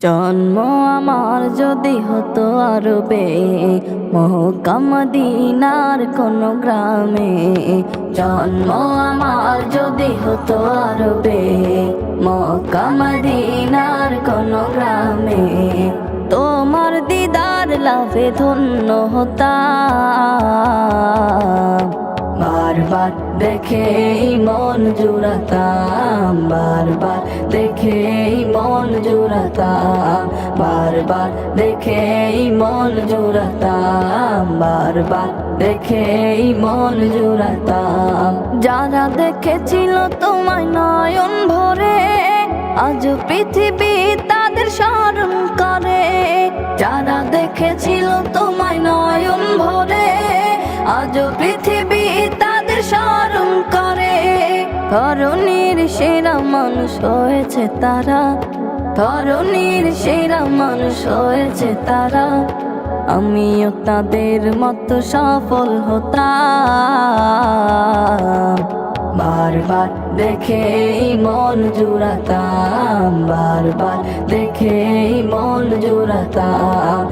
জন্ম আমার যদি হতো আরবে, মক্কা মদিনার কোন গ্রামে। জন্ম আমার যদি হতো আরবে, মক্কা মদিনার কোন গ্রামে। তোমার দিদার লাভে ধন্য হতাম, বারবার দেখে মন জুড়াতাম, বারবার দেখে মন জুড়াতাম, বারবার দেখে মন জুড়াতাম, বারবার দেখে মন জুড়াতাম। যারা দেখেছিল তোমায় নয়ন ভরে, আজ পৃথিবী তাদের স্মরণ করে। যারা দেখেছিল তোমায় নয়ন ভরে, আজ পৃথিবী তাদের স্মরণ করে। ধরণীর সেরা মানুষ হয়েছে তারা, ধরণীর সেরা মানুষ হয়েছে তারা। আমিও তাদের মতো সফল হতাম, বারবার দেখে মন জুড়াতাম, বারবার দেখে মন জুড়াতাম।